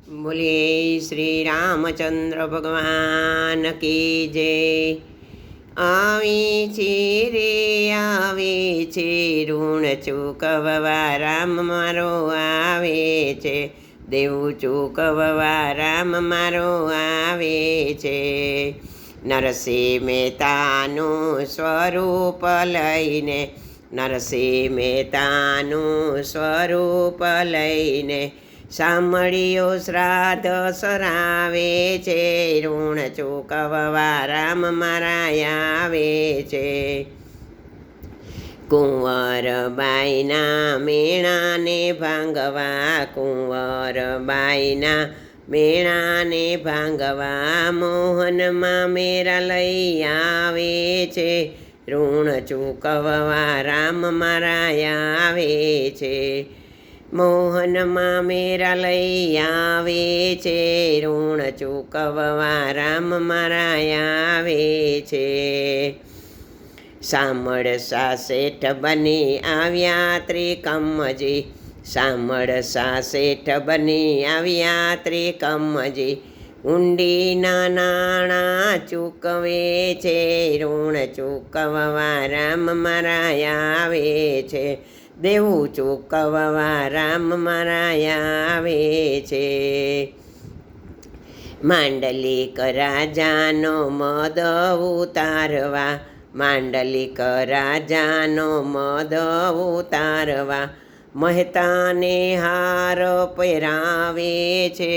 बोलिए श्री रामचंद्र भगवान की जय। આવે છે રે આવે છે ઋણ ચૂકવવા રામ મારો આવે છે, દેવું ચૂકવવા રામ મારો આવે છે। નરસિંહ મહેતાનું સ્વરૂપ લઈને, નરસિંહ મહેતાનું સ્વરૂપ લઈને સાંભળ્યો શ્રાદ્ધ સરાવે છે, ઋણ ચૂકવવા રામ મારા આવે છે। કુંવરબાઈના મેણાને ભાંગવા, કુંવરબાઈના મેણાને ભાંગવા મોહનમાં મેરા લઈ આવે છે, ઋણ ચૂકવવા રામ મારા આવે છે। મોહનમાં મેરા લઈ આવે છે, ઋણ ચૂકવવા રામ મારા આવે છે। સામળસા શેઠ બની આવ્યા ત્રિકમજી, સામળસા શેઠ બની આવ્યા ત્રિકમજી, ઊંડીના નાણાં ચૂકવે છે, ઋણ ચૂકવવા રામ મારા આવે છે, દેવું ચૂકવવા રામ મારા આવે છે। માંડલિક રાજાનો મદ ઉતારવા, માંડલિક રાજાનો મદ ઉતારવા મહેતાને હાર પહેરાવે છે,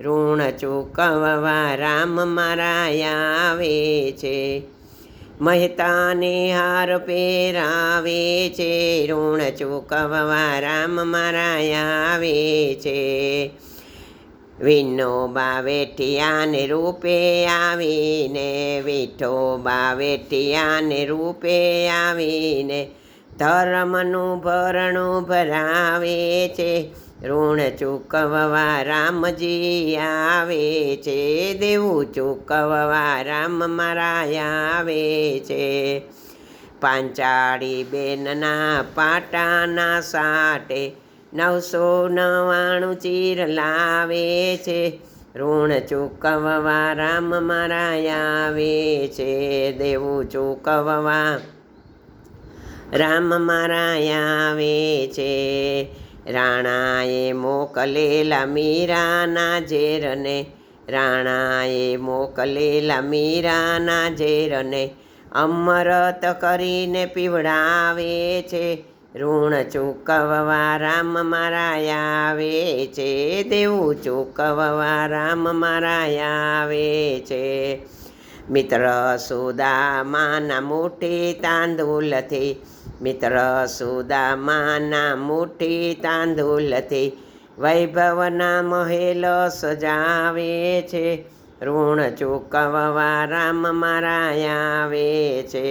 ઋણ ચૂકવવા રામ મારા આવે છે। મહેતાને હાર પહેરાવે છે, ઋણ ચૂકવવા રામ મારા આવે છે। વિઠોબા વેઠિયાને રૂપે આવીને, વિઠોબા વેઠિયાને રૂપે આવીને ધર્મનું ભરણું ભરાવે છે, ઋણ ચૂકવવા રામજી આવે છે, દેવું ચૂકવવા રામ મારા આવે છે। પાંચાળી બેનના પાટાના સાટે 999 ચીર લાવે છે, ઋણ ચૂકવવા રામ મારા આવે છે, દેવું ચૂકવવા રામ મારા આવે છે। રાણાએ મોકલેલા મીરાના ઝેરને, રાણાએ મોકલેલા મીરાના ઝેરને અમૃત કરીને પીવડાવે છે, ઋણ ચૂકવવા રામ મારા આવે છે, દેવું ચૂકવવા રામ મારા આવે છે। મિત્ર સુદામાના મુઠ્ઠી તાંદુલથી, મિત્ર સુદામાના મુઠ્ઠી તાંદુલથી વૈભવના મહેલ સજાવે છે, ઋણ ચૂકવવા રામ મારા આવે છે।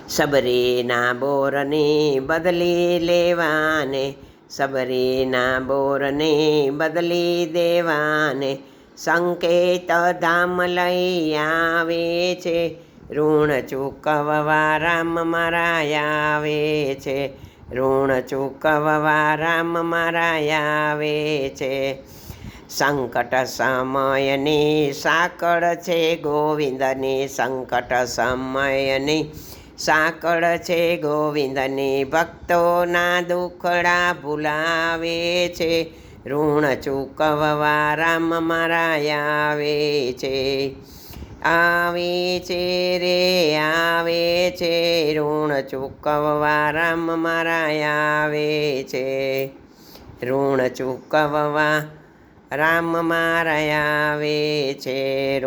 સબરીના બોરને બદલી લેવાને, સબરીના બોરને બદલી દેવાને સંકેત ધામ લઈ આવે છે, ઋણ ચૂકવવા રામ મારા આવે છે, ઋણ ચૂકવવા રામ મારા આવે છે। સંકટ સમયની સાકળ છે ગોવિંદની, સંકટ સમયની સાકળ છે ગોવિંદની, ભક્તોના દુખડા ભૂલાવે છે, ઋણ ચૂકવવા રામ મારા આવે છે। આવે છે રે આવે છે ઋણ ચૂકવવા રામ મારા આવે છે, ઋણ ચૂકવવા રામ મારા આવે છે।